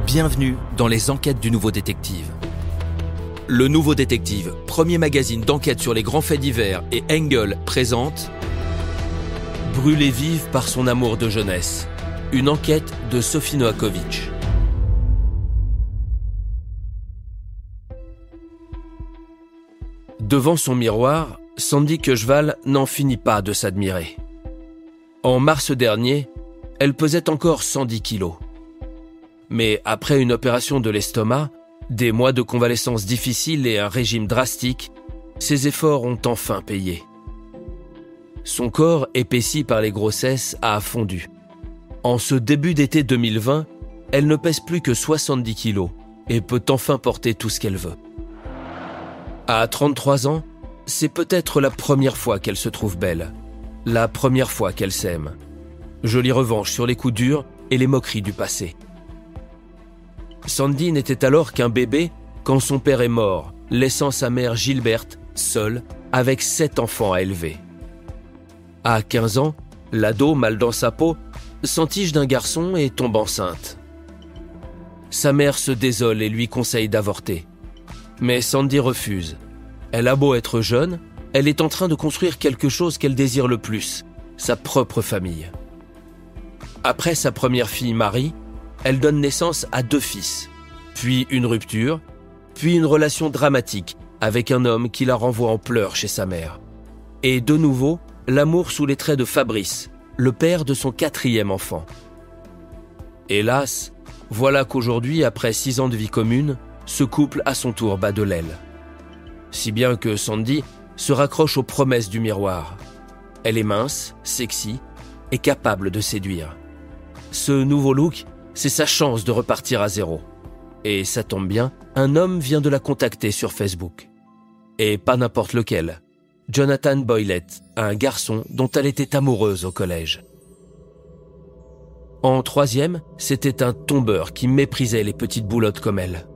Bienvenue dans les enquêtes du Nouveau Détective. Le Nouveau Détective, premier magazine d'enquête sur les grands faits divers, et Engel présente Brûlée vive par son amour de jeunesse. Une enquête de Sophie Novakovic. Devant son miroir, Sandy Quecheval n'en finit pas de s'admirer. En mars dernier, elle pesait encore 110 kilos. Mais après une opération de l'estomac, des mois de convalescence difficiles et un régime drastique, ses efforts ont enfin payé. Son corps, épaissi par les grossesses, a fondu. En ce début d'été 2020, elle ne pèse plus que 70 kilos et peut enfin porter tout ce qu'elle veut. À 33 ans, c'est peut-être la première fois qu'elle se trouve belle, la première fois qu'elle s'aime. Jolie revanche sur les coups durs et les moqueries du passé. Sandy n'était alors qu'un bébé quand son père est mort, laissant sa mère Gilberte seule avec 7 enfants à élever. À 15 ans, l'ado, mal dans sa peau, s'entiche d'un garçon et tombe enceinte. Sa mère se désole et lui conseille d'avorter. Mais Sandy refuse. Elle a beau être jeune, elle est en train de construire quelque chose qu'elle désire le plus, sa propre famille. Après sa première fille Marie, elle donne naissance à 2 fils, puis une rupture, puis une relation dramatique avec un homme qui la renvoie en pleurs chez sa mère. Et de nouveau, l'amour sous les traits de Fabrice, le père de son 4e enfant. Hélas, voilà qu'aujourd'hui, après 6 ans de vie commune, ce couple à son tour bat de l'aile. Si bien que Sandy se raccroche aux promesses du miroir. Elle est mince, sexy et capable de séduire. Ce nouveau look, c'est sa chance de repartir à zéro. Et ça tombe bien, un homme vient de la contacter sur Facebook. Et pas n'importe lequel. Jonathan Boylett, un garçon dont elle était amoureuse au collège. En 3e, c'était un tombeur qui méprisait les petites boulottes comme elle.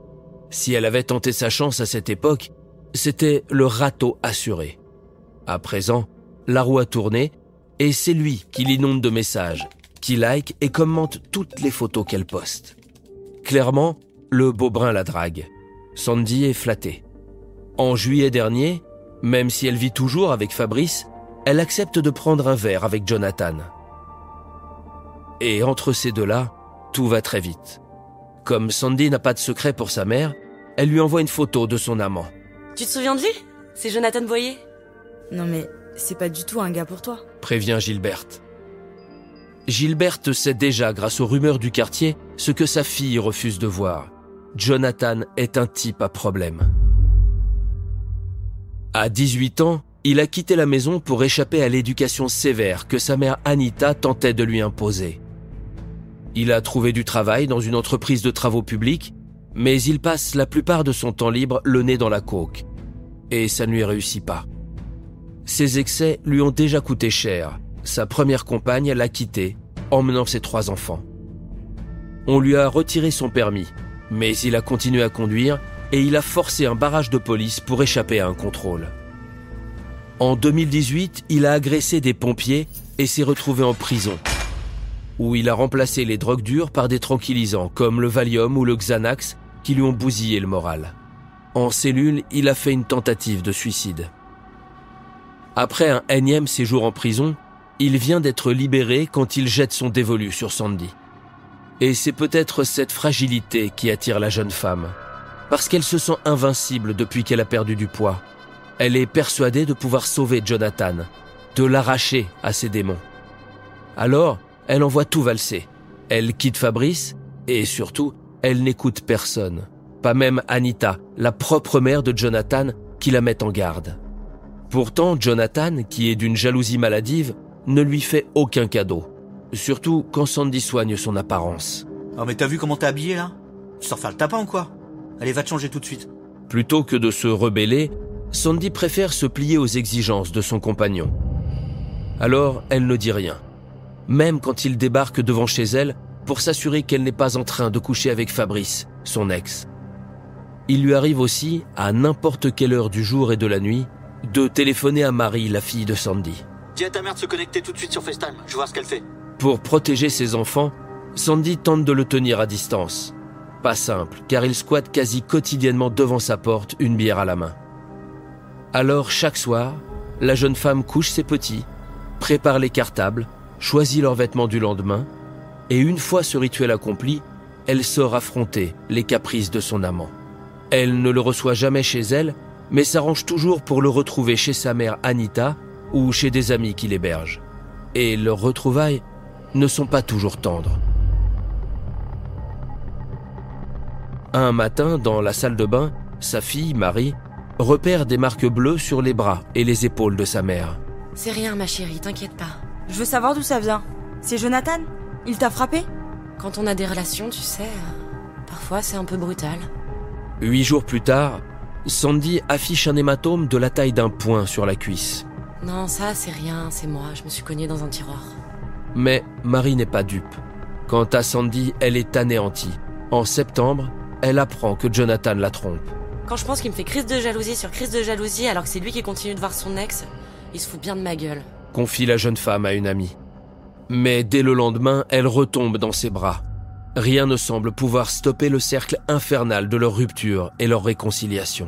Si elle avait tenté sa chance à cette époque, c'était le râteau assuré. À présent, la roue a tourné et c'est lui qui l'inonde de messages, qui like et commente toutes les photos qu'elle poste. Clairement, le beau brun la drague. Sandy est flattée. En juillet dernier, même si elle vit toujours avec Fabrice, elle accepte de prendre un verre avec Jonathan. Et entre ces deux-là, tout va très vite. Comme Sandy n'a pas de secret pour sa mère, elle lui envoie une photo de son amant. Tu te souviens de lui ? C'est Jonathan Boyer ? Non mais, c'est pas du tout un gars pour toi. Prévient Gilberte. Gilberte sait déjà, grâce aux rumeurs du quartier, ce que sa fille refuse de voir. Jonathan est un type à problème. À 18 ans, il a quitté la maison pour échapper à l'éducation sévère que sa mère Anita tentait de lui imposer. Il a trouvé du travail dans une entreprise de travaux publics, mais il passe la plupart de son temps libre le nez dans la coke. Et ça ne lui réussit pas. Ses excès lui ont déjà coûté cher. Sa première compagne l'a quitté, emmenant ses 3 enfants. On lui a retiré son permis, mais il a continué à conduire et il a forcé un barrage de police pour échapper à un contrôle. En 2018, il a agressé des pompiers et s'est retrouvé en prison, où il a remplacé les drogues dures par des tranquillisants comme le Valium ou le Xanax qui lui ont bousillé le moral. En cellule, il a fait une tentative de suicide. Après un énième séjour en prison, il vient d'être libéré quand il jette son dévolu sur Sandy. Et c'est peut-être cette fragilité qui attire la jeune femme, parce qu'elle se sent invincible depuis qu'elle a perdu du poids. Elle est persuadée de pouvoir sauver Jonathan, de l'arracher à ses démons. Alors, elle envoie tout valser. Elle quitte Fabrice et surtout, elle n'écoute personne. Pas même Anita, la propre mère de Jonathan, qui la met en garde. Pourtant, Jonathan, qui est d'une jalousie maladive, ne lui fait aucun cadeau. Surtout quand Sandy soigne son apparence. Oh mais t'as vu comment t'es habillé là ? Tu sors faire le tapin ou quoi ? Allez, va te changer tout de suite. Plutôt que de se rebeller, Sandy préfère se plier aux exigences de son compagnon. Alors, elle ne dit rien. Même quand il débarque devant chez elle pour s'assurer qu'elle n'est pas en train de coucher avec Fabrice, son ex. Il lui arrive aussi, à n'importe quelle heure du jour et de la nuit, de téléphoner à Marie, la fille de Sandy. Dis à ta mère de se connecter tout de suite sur FaceTime, je vais voir ce qu'elle fait. Pour protéger ses enfants, Sandy tente de le tenir à distance. Pas simple, car il squatte quasi quotidiennement devant sa porte, une bière à la main. Alors, chaque soir, la jeune femme couche ses petits, prépare les cartables, choisit leurs vêtements du lendemain, et une fois ce rituel accompli, elle sort affronter les caprices de son amant. Elle ne le reçoit jamais chez elle, mais s'arrange toujours pour le retrouver chez sa mère Anita ou chez des amis qui l'hébergent. Et leurs retrouvailles ne sont pas toujours tendres. Un matin, dans la salle de bain, sa fille, Marie, repère des marques bleues sur les bras et les épaules de sa mère. C'est rien, ma chérie, t'inquiète pas. Je veux savoir d'où ça vient. C'est Jonathan? Il t'a frappé? Quand on a des relations, tu sais, parfois c'est un peu brutal. 8 jours plus tard, Sandy affiche un hématome de la taille d'un poing sur la cuisse. Non, ça c'est rien, c'est moi, je me suis cognée dans un tiroir. Mais Marie n'est pas dupe. Quant à Sandy, elle est anéantie. En septembre, elle apprend que Jonathan la trompe. Quand je pense qu'il me fait crise de jalousie sur crise de jalousie alors que c'est lui qui continue de voir son ex, il se fout bien de ma gueule. Confie la jeune femme à une amie. Mais dès le lendemain, elle retombe dans ses bras. Rien ne semble pouvoir stopper le cercle infernal de leur rupture et leur réconciliation.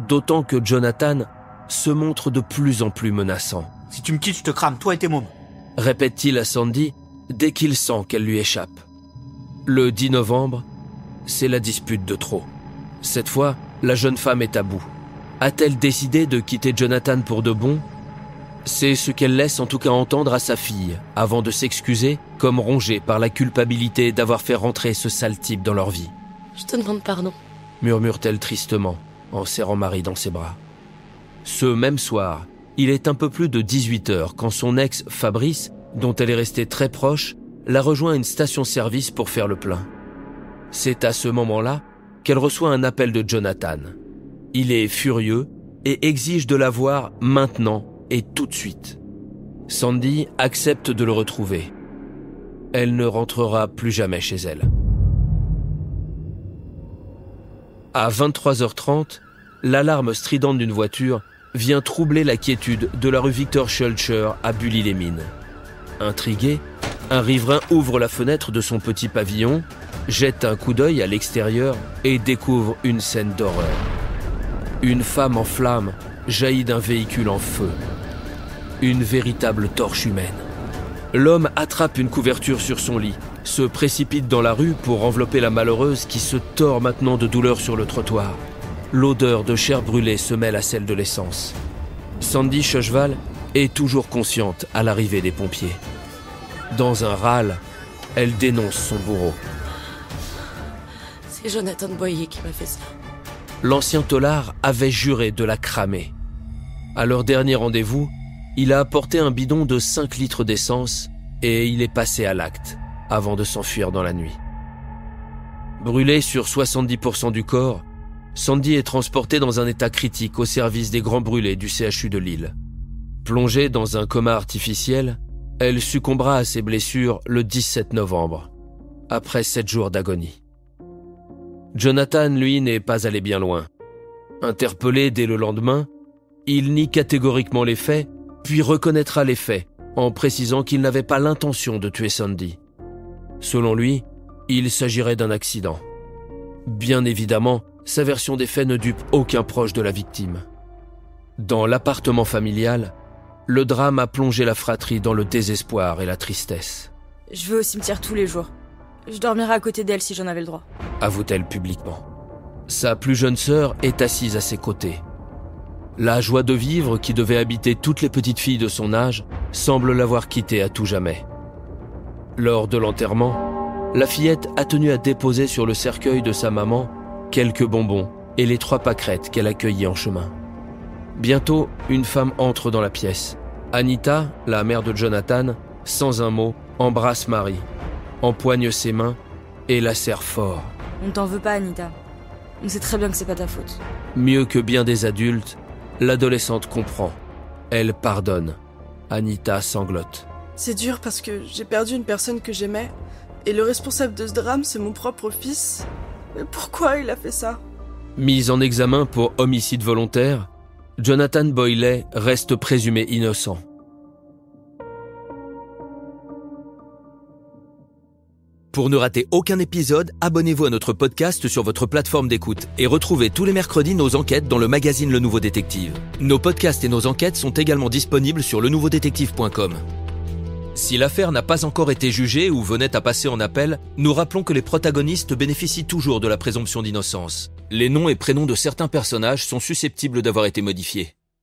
D'autant que Jonathan se montre de plus en plus menaçant. « Si tu me quittes, je te crame, toi et tes mômes. » répète-t-il à Sandy dès qu'il sent qu'elle lui échappe. Le 10 novembre, c'est la dispute de trop. Cette fois, la jeune femme est à bout. A-t-elle décidé de quitter Jonathan pour de bon ? C'est ce qu'elle laisse en tout cas entendre à sa fille, avant de s'excuser, comme rongée par la culpabilité d'avoir fait rentrer ce sale type dans leur vie. « Je te demande pardon. » murmure-t-elle tristement, en serrant Marie dans ses bras. Ce même soir, il est un peu plus de 18h quand son ex, Fabrice, dont elle est restée très proche, la rejoint à une station-service pour faire le plein. C'est à ce moment-là qu'elle reçoit un appel de Jonathan. Il est furieux et exige de la voir maintenant et tout de suite. Sandy accepte de le retrouver. Elle ne rentrera plus jamais chez elle. À 23h30, l'alarme stridente d'une voiture vient troubler la quiétude de la rue Victor Schulcher à Bully-les-Mines. Intrigué, un riverain ouvre la fenêtre de son petit pavillon, jette un coup d'œil à l'extérieur et découvre une scène d'horreur. Une femme en flammes jaillit d'un véhicule en feu. Une véritable torche humaine. L'homme attrape une couverture sur son lit, se précipite dans la rue pour envelopper la malheureuse qui se tord maintenant de douleur sur le trottoir. L'odeur de chair brûlée se mêle à celle de l'essence. Sandy Chocheval est toujours consciente à l'arrivée des pompiers. Dans un râle, elle dénonce son bourreau. C'est Jonathan Boyer qui m'a fait ça. L'ancien tôlard avait juré de la cramer. À leur dernier rendez-vous, il a apporté un bidon de 5 litres d'essence et il est passé à l'acte avant de s'enfuir dans la nuit. Brûlé sur 70% du corps, Sandy est transportée dans un état critique au service des grands brûlés du CHU de Lille. Plongée dans un coma artificiel, elle succombera à ses blessures le 17 novembre, après 7 jours d'agonie. Jonathan, lui, n'est pas allé bien loin. Interpellé dès le lendemain, il nie catégoriquement les faits, puis reconnaîtra les faits, en précisant qu'il n'avait pas l'intention de tuer Sandy. Selon lui, il s'agirait d'un accident. Bien évidemment, sa version des faits ne dupe aucun proche de la victime. Dans l'appartement familial, le drame a plongé la fratrie dans le désespoir et la tristesse. Je vais au cimetière tous les jours. Je dormirai à côté d'elle si j'en avais le droit. Avoue-t-elle publiquement. Sa plus jeune sœur est assise à ses côtés. La joie de vivre qui devait habiter toutes les petites filles de son âge semble l'avoir quittée à tout jamais. Lors de l'enterrement, la fillette a tenu à déposer sur le cercueil de sa maman quelques bonbons et les 3 pâquerettes qu'elle accueillit en chemin. Bientôt, une femme entre dans la pièce. Anita, la mère de Jonathan, sans un mot, embrasse Marie, empoigne ses mains et la serre fort. On t'en veut pas, Anita. On sait très bien que c'est pas ta faute. Mieux que bien des adultes, l'adolescente comprend. Elle pardonne. Anita sanglote. C'est dur parce que j'ai perdu une personne que j'aimais, et le responsable de ce drame, c'est mon propre fils. Mais pourquoi il a fait ça ? Mis en examen pour homicide volontaire, Jonathan Boyley reste présumé innocent. Pour ne rater aucun épisode, abonnez-vous à notre podcast sur votre plateforme d'écoute et retrouvez tous les mercredis nos enquêtes dans le magazine Le Nouveau Détective. Nos podcasts et nos enquêtes sont également disponibles sur lenouveaudétective.com. Si l'affaire n'a pas encore été jugée ou venait à passer en appel, nous rappelons que les protagonistes bénéficient toujours de la présomption d'innocence. Les noms et prénoms de certains personnages sont susceptibles d'avoir été modifiés.